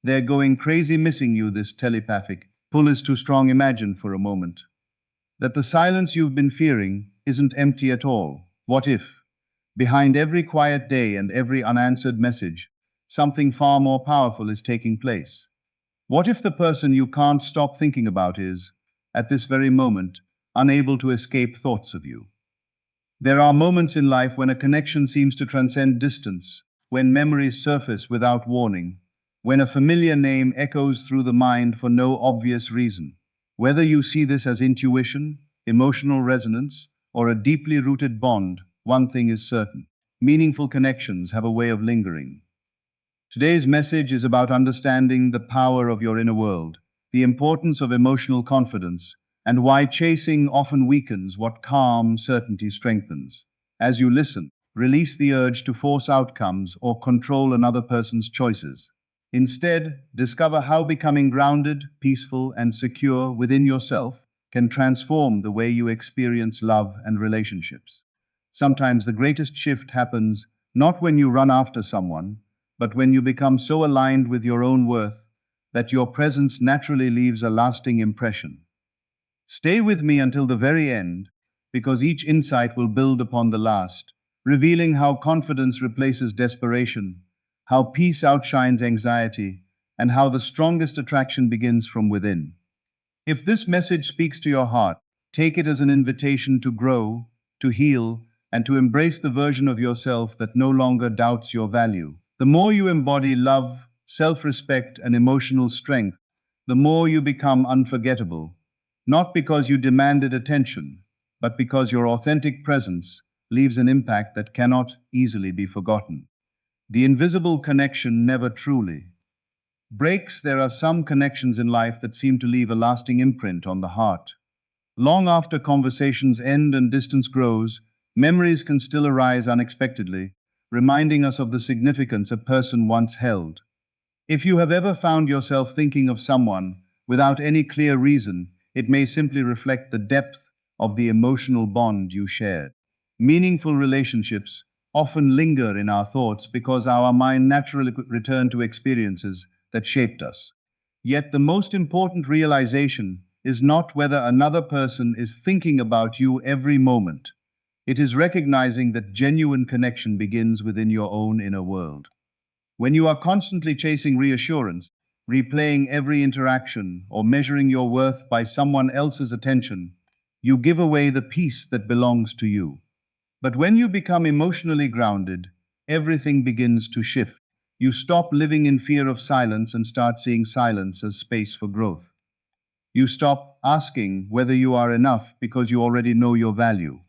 They're going crazy missing you, this telepathic. Pull is too strong. Imagine for a moment that the silence you've been fearing isn't empty at all. What if, behind every quiet day and every unanswered message, something far more powerful is taking place? What if the person you can't stop thinking about is, at this very moment, unable to escape thoughts of you? There are moments in life when a connection seems to transcend distance, when memories surface without warning, when a familiar name echoes through the mind for no obvious reason. Whether you see this as intuition, emotional resonance, or a deeply rooted bond, one thing is certain: meaningful connections have a way of lingering. Today's message is about understanding the power of your inner world, the importance of emotional confidence, and why chasing often weakens what calm certainty strengthens. As you listen, release the urge to force outcomes or control another person's choices. Instead, discover how becoming grounded, peaceful, and secure within yourself can transform the way you experience love and relationships. Sometimes the greatest shift happens not when you run after someone, but when you become so aligned with your own worth that your presence naturally leaves a lasting impression. Stay with me until the very end, because each insight will build upon the last, revealing how confidence replaces desperation, how peace outshines anxiety, and how the strongest attraction begins from within. If this message speaks to your heart, take it as an invitation to grow, to heal, and to embrace the version of yourself that no longer doubts your value. The more you embody love, self-respect, and emotional strength, the more you become unforgettable, not because you demanded attention, but because your authentic presence leaves an impact that cannot easily be forgotten. The invisible connection never truly breaks. There are some connections in life that seem to leave a lasting imprint on the heart. Long after conversations end and distance grows, memories can still arise unexpectedly, reminding us of the significance a person once held. If you have ever found yourself thinking of someone without any clear reason, it may simply reflect the depth of the emotional bond you shared. Meaningful relationships often linger in our thoughts because our mind naturally return to experiences that shaped us. Yet the most important realization is not whether another person is thinking about you every moment. It is recognizing that genuine connection begins within your own inner world. When you are constantly chasing reassurance, replaying every interaction, or measuring your worth by someone else's attention, you give away the peace that belongs to you. But when you become emotionally grounded, everything begins to shift. You stop living in fear of silence and start seeing silence as space for growth. You stop asking whether you are enough because you already know your value.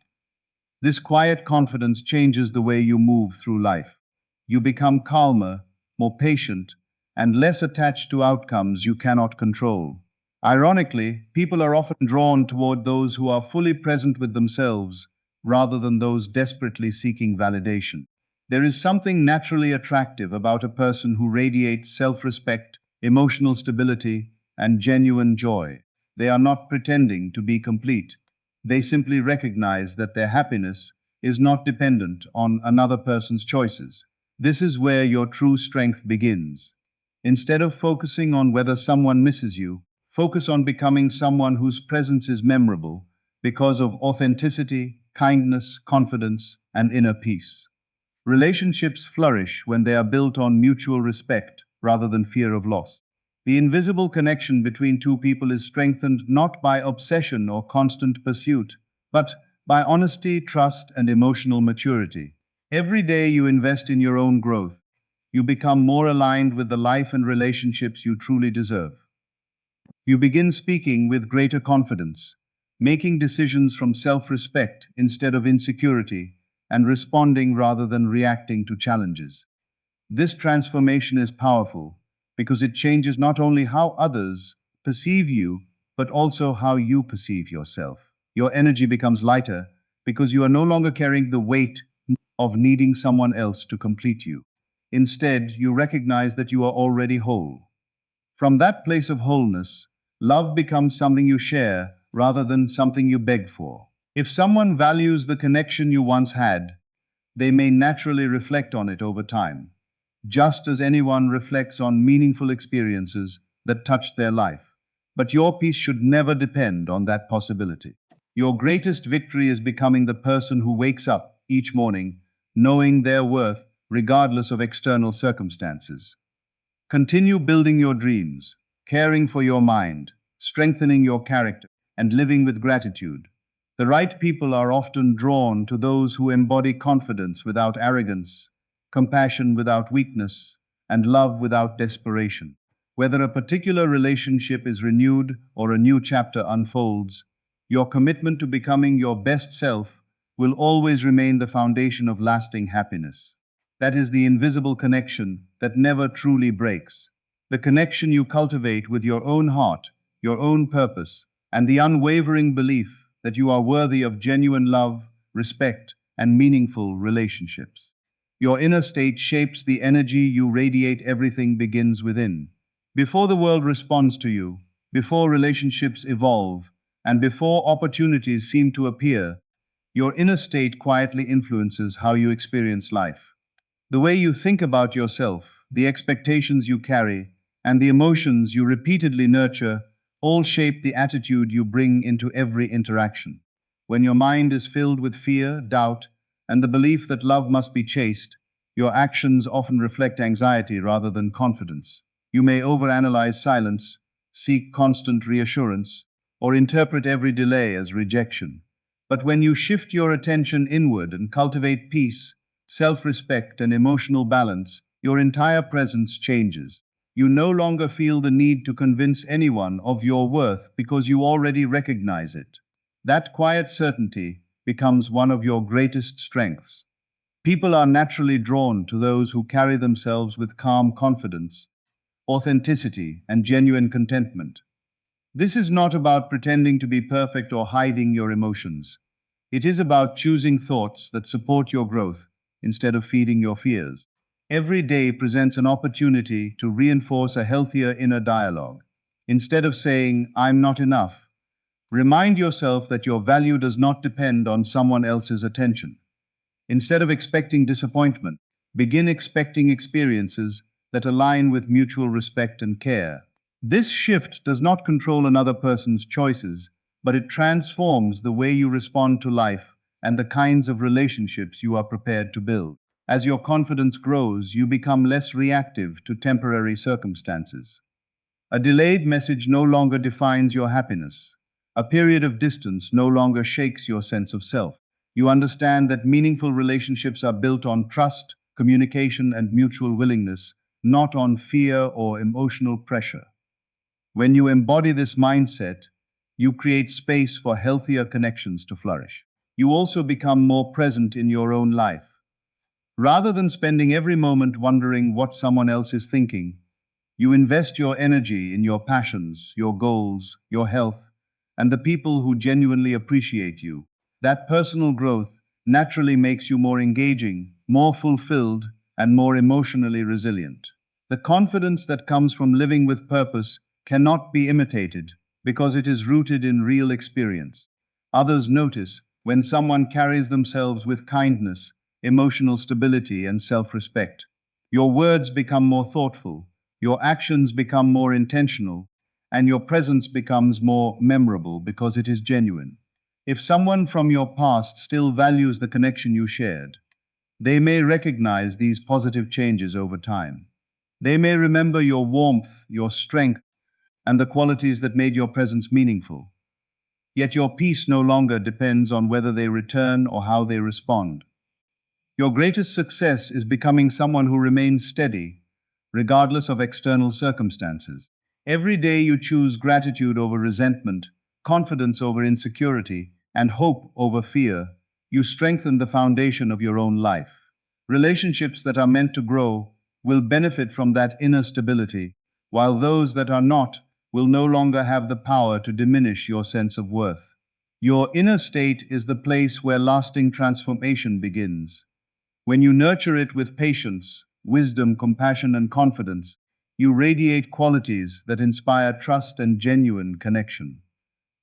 This quiet confidence changes the way you move through life. You become calmer, more patient, and less attached to outcomes you cannot control. Ironically, people are often drawn toward those who are fully present with themselves rather than those desperately seeking validation. There is something naturally attractive about a person who radiates self-respect, emotional stability, and genuine joy. They are not pretending to be complete. They simply recognize that their happiness is not dependent on another person's choices. This is where your true strength begins. Instead of focusing on whether someone misses you, focus on becoming someone whose presence is memorable because of authenticity, kindness, confidence, and inner peace. Relationships flourish when they are built on mutual respect rather than fear of loss. The invisible connection between two people is strengthened not by obsession or constant pursuit, but by honesty, trust, and emotional maturity. Every day you invest in your own growth, you become more aligned with the life and relationships you truly deserve. You begin speaking with greater confidence, making decisions from self-respect instead of insecurity, and responding rather than reacting to challenges. This transformation is powerful because it changes not only how others perceive you, but also how you perceive yourself. Your energy becomes lighter because you are no longer carrying the weight of needing someone else to complete you. Instead, you recognize that you are already whole. From that place of wholeness, love becomes something you share rather than something you beg for. If someone values the connection you once had, they may naturally reflect on it over time. just as anyone reflects on meaningful experiences that touched their life. But your peace should never depend on that possibility. Your greatest victory is becoming the person who wakes up each morning knowing their worth regardless of external circumstances. Continue building your dreams, caring for your mind, strengthening your character, and living with gratitude. The right people are often drawn to those who embody confidence without arrogance, compassion without weakness, and love without desperation. Whether a particular relationship is renewed or a new chapter unfolds, your commitment to becoming your best self will always remain the foundation of lasting happiness. That is the invisible connection that never truly breaks. The connection you cultivate with your own heart, your own purpose, and the unwavering belief that you are worthy of genuine love, respect, and meaningful relationships. Your inner state shapes the energy you radiate. Everything begins within. Before the world responds to you, before relationships evolve, and before opportunities seem to appear, your inner state quietly influences how you experience life. The way you think about yourself, the expectations you carry, and the emotions you repeatedly nurture all shape the attitude you bring into every interaction. When your mind is filled with fear, doubt, and the belief that love must be chaste, your actions often reflect anxiety rather than confidence. You may overanalyze silence, seek constant reassurance, or interpret every delay as rejection. But when you shift your attention inward and cultivate peace, self-respect, and emotional balance, your entire presence changes. You no longer feel the need to convince anyone of your worth because you already recognize it. That quiet certainty becomes one of your greatest strengths. People are naturally drawn to those who carry themselves with calm confidence, authenticity, and genuine contentment. This is not about pretending to be perfect or hiding your emotions. It is about choosing thoughts that support your growth instead of feeding your fears. Every day presents an opportunity to reinforce a healthier inner dialogue. Instead of saying, "I'm not enough," remind yourself that your value does not depend on someone else's attention. Instead of expecting disappointment, begin expecting experiences that align with mutual respect and care. This shift does not control another person's choices, but it transforms the way you respond to life and the kinds of relationships you are prepared to build. As your confidence grows, you become less reactive to temporary circumstances. A delayed message no longer defines your happiness. A period of distance no longer shakes your sense of self. You understand that meaningful relationships are built on trust, communication, and mutual willingness, not on fear or emotional pressure. When you embody this mindset, you create space for healthier connections to flourish. You also become more present in your own life. Rather than spending every moment wondering what someone else is thinking, you invest your energy in your passions, your goals, your health, and the people who genuinely appreciate you. That personal growth naturally makes you more engaging, more fulfilled, and more emotionally resilient. The confidence that comes from living with purpose cannot be imitated because it is rooted in real experience. Others notice when someone carries themselves with kindness, emotional stability, and self-respect. Your words become more thoughtful, your actions become more intentional, and your presence becomes more memorable because it is genuine. If someone from your past still values the connection you shared, they may recognize these positive changes over time. They may remember your warmth, your strength, and the qualities that made your presence meaningful. Yet your peace no longer depends on whether they return or how they respond. Your greatest success is becoming someone who remains steady, regardless of external circumstances. Every day you choose gratitude over resentment, confidence over insecurity, and hope over fear. You strengthen the foundation of your own life. Relationships that are meant to grow will benefit from that inner stability, while those that are not will no longer have the power to diminish your sense of worth. Your inner state is the place where lasting transformation begins. When you nurture it with patience, wisdom, compassion, and confidence, you radiate qualities that inspire trust and genuine connection.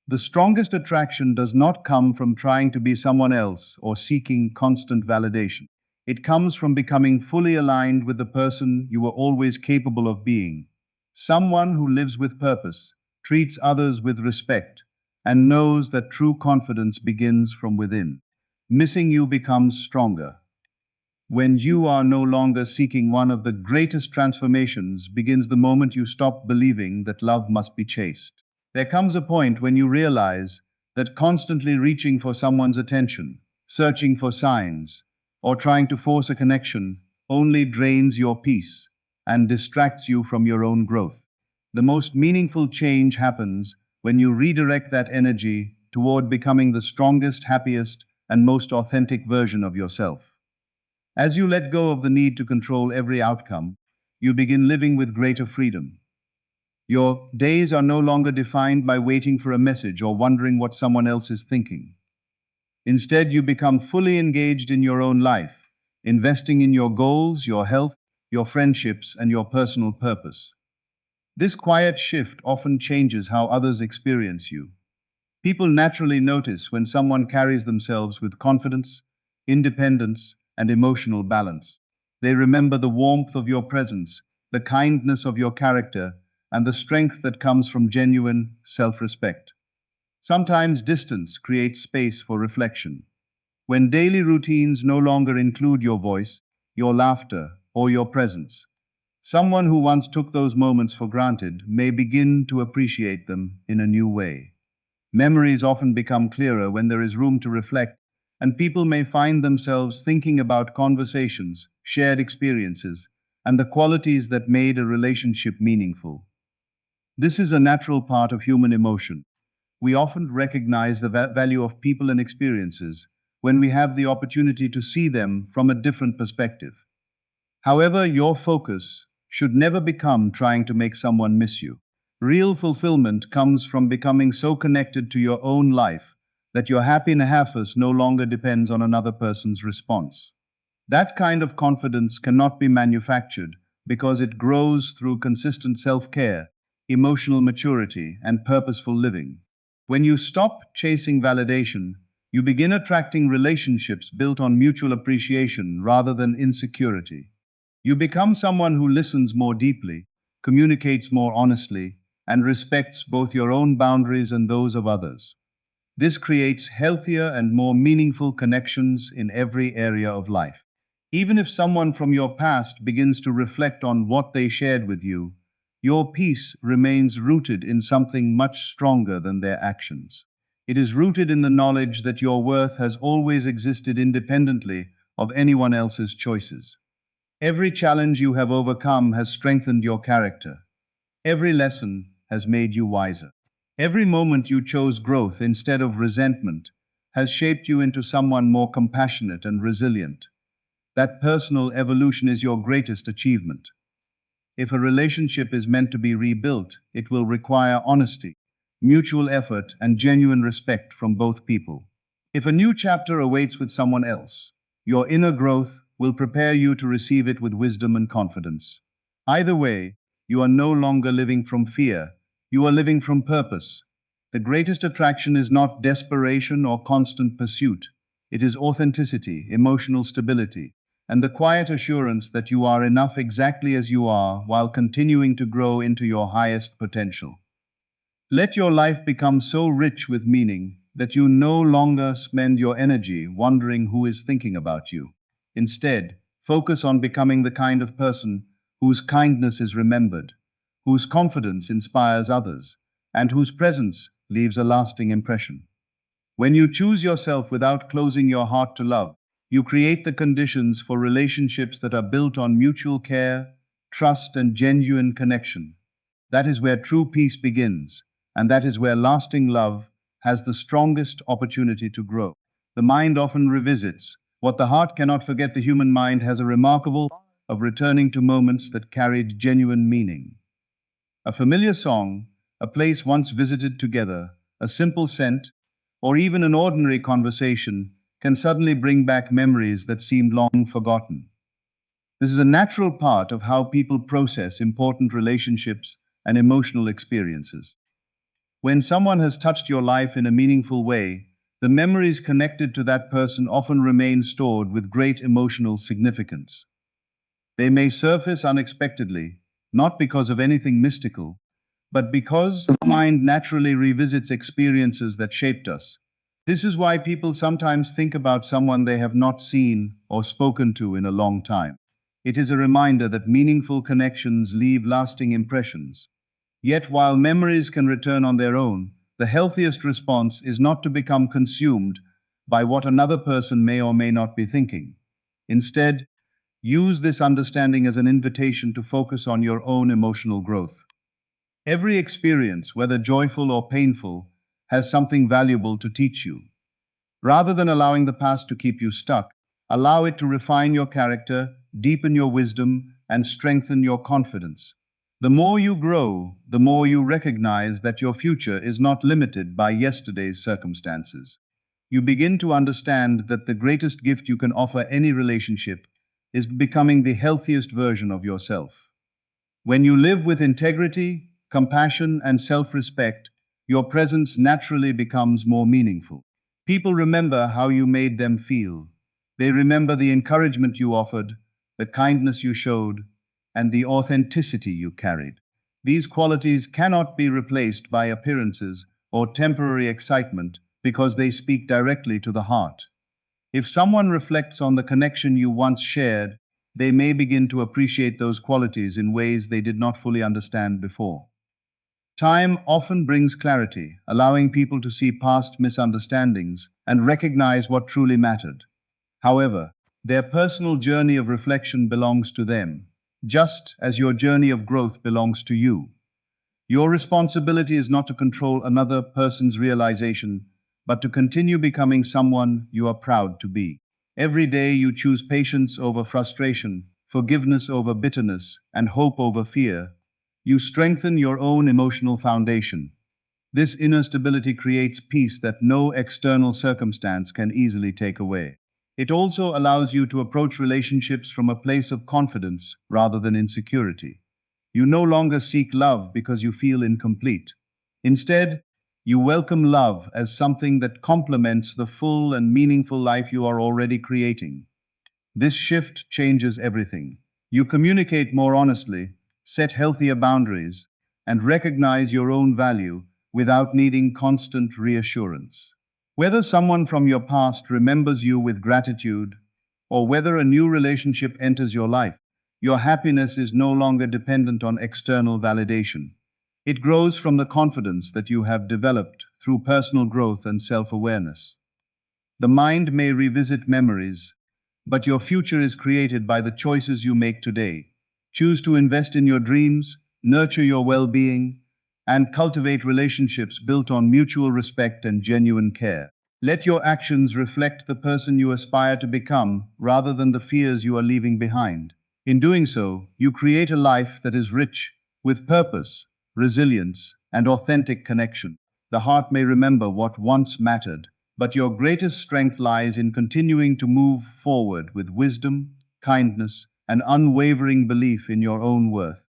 The strongest attraction does not come from trying to be someone else or seeking constant validation. It comes from becoming fully aligned with the person you were always capable of being. Someone who lives with purpose, treats others with respect, and knows that true confidence begins from within. Missing you becomes stronger when you are no longer seeking. One of the greatest transformations begins the moment you stop believing that love must be chased. There comes a point when you realize that constantly reaching for someone's attention, searching for signs, or trying to force a connection only drains your peace and distracts you from your own growth. The most meaningful change happens when you redirect that energy toward becoming the strongest, happiest, and most authentic version of yourself. As you let go of the need to control every outcome, you begin living with greater freedom. Your days are no longer defined by waiting for a message or wondering what someone else is thinking. Instead, you become fully engaged in your own life, investing in your goals, your health, your friendships, and your personal purpose. This quiet shift often changes how others experience you. People naturally notice when someone carries themselves with confidence, independence, and emotional balance. They remember the warmth of your presence, the kindness of your character, and the strength that comes from genuine self-respect. Sometimes distance creates space for reflection. When daily routines no longer include your voice, your laughter, or your presence, someone who once took those moments for granted may begin to appreciate them in a new way. Memories often become clearer when there is room to reflect, and people may find themselves thinking about conversations, shared experiences, and the qualities that made a relationship meaningful. This is a natural part of human emotion. We often recognize the value of people and experiences when we have the opportunity to see them from a different perspective. However, your focus should never become trying to make someone miss you. Real fulfillment comes from becoming so connected to your own life that your happiness no longer depends on another person's response. That kind of confidence cannot be manufactured because it grows through consistent self-care, emotional maturity, and purposeful living. When you stop chasing validation, you begin attracting relationships built on mutual appreciation rather than insecurity. You become someone who listens more deeply, communicates more honestly, and respects both your own boundaries and those of others. This creates healthier and more meaningful connections in every area of life. Even if someone from your past begins to reflect on what they shared with you, your peace remains rooted in something much stronger than their actions. It is rooted in the knowledge that your worth has always existed independently of anyone else's choices. Every challenge you have overcome has strengthened your character. Every lesson has made you wiser. Every moment you chose growth instead of resentment has shaped you into someone more compassionate and resilient. That personal evolution is your greatest achievement. If a relationship is meant to be rebuilt, it will require honesty, mutual effort, and genuine respect from both people. If a new chapter awaits with someone else, your inner growth will prepare you to receive it with wisdom and confidence. Either way, you are no longer living from fear, you are living from purpose. The greatest attraction is not desperation or constant pursuit. It is authenticity, emotional stability, and the quiet assurance that you are enough exactly as you are while continuing to grow into your highest potential. Let your life become so rich with meaning that you no longer spend your energy wondering who is thinking about you. Instead, focus on becoming the kind of person whose kindness is remembered, whose confidence inspires others, and whose presence leaves a lasting impression. When you choose yourself without closing your heart to love, you create the conditions for relationships that are built on mutual care, trust, and genuine connection. That is where true peace begins, and that is where lasting love has the strongest opportunity to grow. The mind often revisits what the heart cannot forget. The human mind has a remarkable of returning to moments that carried genuine meaning. A familiar song, a place once visited together, a simple scent, or even an ordinary conversation can suddenly bring back memories that seemed long forgotten. This is a natural part of how people process important relationships and emotional experiences. When someone has touched your life in a meaningful way, The memories connected to that person often remain stored with great emotional significance. They may surface unexpectedly, not because of anything mystical, but because the mind naturally revisits experiences that shaped us. This is why people sometimes think about someone they have not seen or spoken to in a long time. It is a reminder that meaningful connections leave lasting impressions. Yet, while memories can return on their own, the healthiest response is not to become consumed by what another person may or may not be thinking. Instead, use this understanding as an invitation to focus on your own emotional growth. Every experience, whether joyful or painful, has something valuable to teach you. Rather than allowing the past to keep you stuck, allow it to refine your character, deepen your wisdom, and strengthen your confidence. The more you grow, the more you recognize that your future is not limited by yesterday's circumstances. You begin to understand that the greatest gift you can offer any relationship is becoming the healthiest version of yourself. When you live with integrity, compassion, and self-respect, your presence naturally becomes more meaningful. People remember how you made them feel. They remember the encouragement you offered, the kindness you showed, and the authenticity you carried. These qualities cannot be replaced by appearances or temporary excitement because they speak directly to the heart. If someone reflects on the connection you once shared, they may begin to appreciate those qualities in ways they did not fully understand before. Time often brings clarity, allowing people to see past misunderstandings and recognize what truly mattered. However, their personal journey of reflection belongs to them, just as your journey of growth belongs to you. Your responsibility is not to control another person's realization, but to continue becoming someone you are proud to be. Every day you choose patience over frustration, forgiveness over bitterness, and hope over fear. You strengthen your own emotional foundation. This inner stability creates peace that no external circumstance can easily take away. It also allows you to approach relationships from a place of confidence rather than insecurity. You no longer seek love because you feel incomplete. Instead, you welcome love as something that complements the full and meaningful life you are already creating. This shift changes everything. You communicate more honestly, set healthier boundaries, and recognize your own value without needing constant reassurance. Whether someone from your past remembers you with gratitude, or whether a new relationship enters your life, your happiness is no longer dependent on external validation. It grows from the confidence that you have developed through personal growth and self-awareness. The mind may revisit memories, but your future is created by the choices you make today. Choose to invest in your dreams, nurture your well-being, and cultivate relationships built on mutual respect and genuine care. Let your actions reflect the person you aspire to become rather than the fears you are leaving behind. In doing so, you create a life that is rich with purpose, resilience, and authentic connection. The heart may remember what once mattered, but your greatest strength lies in continuing to move forward with wisdom, kindness, and unwavering belief in your own worth.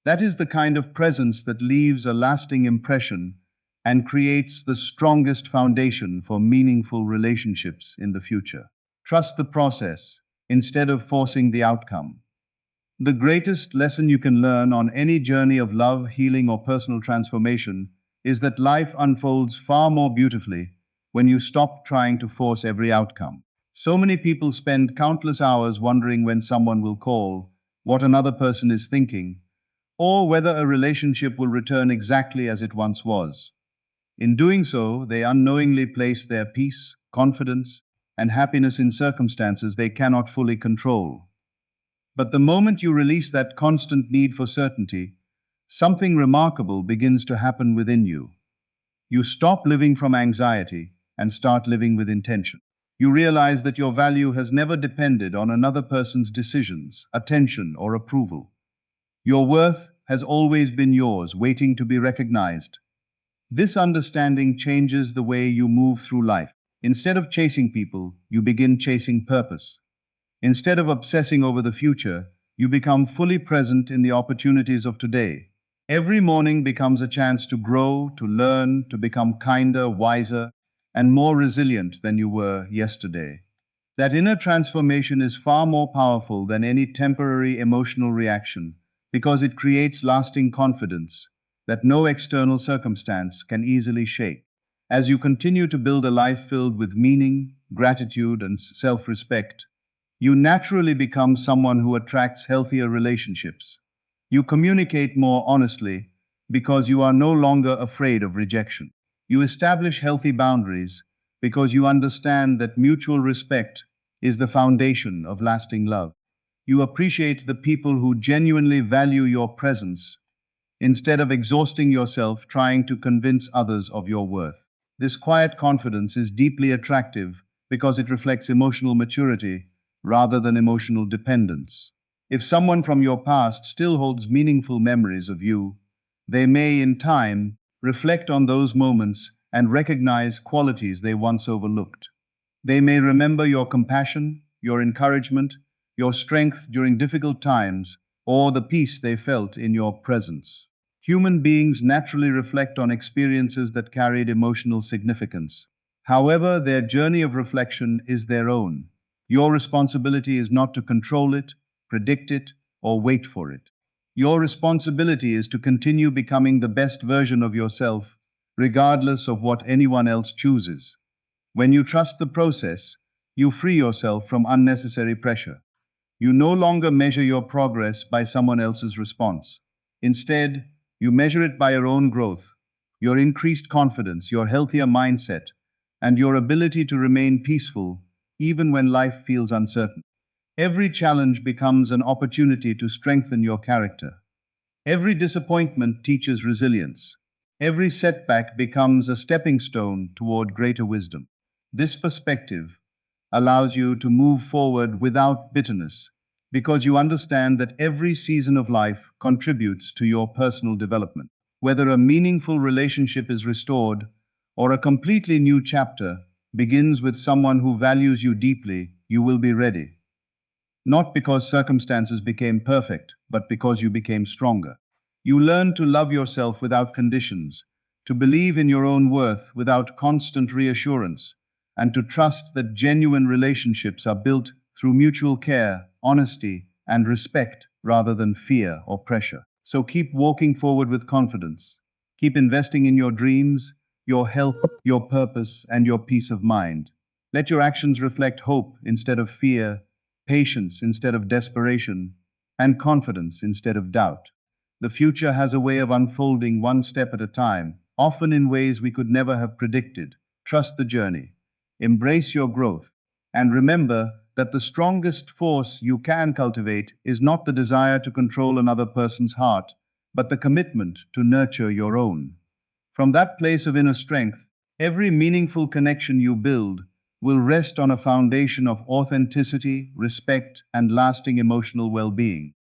That is the kind of presence that leaves a lasting impression and creates the strongest foundation for meaningful relationships in the future. Trust the process instead of forcing the outcome. The greatest lesson you can learn on any journey of love, healing, or personal transformation is that life unfolds far more beautifully when you stop trying to force every outcome. So many people spend countless hours wondering when someone will call, what another person is thinking, or whether a relationship will return exactly as it once was. In doing so, they unknowingly place their peace, confidence, and happiness in circumstances they cannot fully control. But the moment you release that constant need for certainty, something remarkable begins to happen within you. You stop living from anxiety and start living with intention. You realize that your value has never depended on another person's decisions, attention, or approval. Your worth has always been yours, waiting to be recognized. This understanding changes the way you move through life. Instead of chasing people, you begin chasing purpose. Instead of obsessing over the future, you become fully present in the opportunities of today. Every morning becomes a chance to grow, to learn, to become kinder, wiser, and more resilient than you were yesterday. That inner transformation is far more powerful than any temporary emotional reaction because it creates lasting confidence that no external circumstance can easily shake. As you continue to build a life filled with meaning, gratitude, and self respect, you naturally become someone who attracts healthier relationships. You communicate more honestly because you are no longer afraid of rejection. You establish healthy boundaries because you understand that mutual respect is the foundation of lasting love. You appreciate the people who genuinely value your presence instead of exhausting yourself trying to convince others of your worth. This quiet confidence is deeply attractive because it reflects emotional maturity rather than emotional dependence. If someone from your past still holds meaningful memories of you, they may, in time, reflect on those moments and recognize qualities they once overlooked. They may remember your compassion, your encouragement, your strength during difficult times, or the peace they felt in your presence. Human beings naturally reflect on experiences that carried emotional significance. However, their journey of reflection is their own. Your responsibility is not to control it, predict it, or wait for it. Your responsibility is to continue becoming the best version of yourself, regardless of what anyone else chooses. When you trust the process, you free yourself from unnecessary pressure. You no longer measure your progress by someone else's response. Instead, you measure it by your own growth, your increased confidence, your healthier mindset, and your ability to remain peaceful even when life feels uncertain. Every challenge becomes an opportunity to strengthen your character. Every disappointment teaches resilience. Every setback becomes a stepping stone toward greater wisdom. This perspective allows you to move forward without bitterness because you understand that every season of life contributes to your personal development. Whether a meaningful relationship is restored or a completely new chapter begins with someone who values you deeply, you will be ready. Not because circumstances became perfect, but because you became stronger. You learn to love yourself without conditions, to believe in your own worth without constant reassurance, and to trust that genuine relationships are built through mutual care, honesty, and respect rather than fear or pressure. So keep walking forward with confidence. Keep investing in your dreams, your health, your purpose, and your peace of mind. Let your actions reflect hope instead of fear, patience instead of desperation, and confidence instead of doubt. The future has a way of unfolding one step at a time, often in ways we could never have predicted. Trust the journey, embrace your growth, and remember that the strongest force you can cultivate is not the desire to control another person's heart, but the commitment to nurture your own. From that place of inner strength, every meaningful connection you build will rest on a foundation of authenticity, respect, and lasting emotional well being.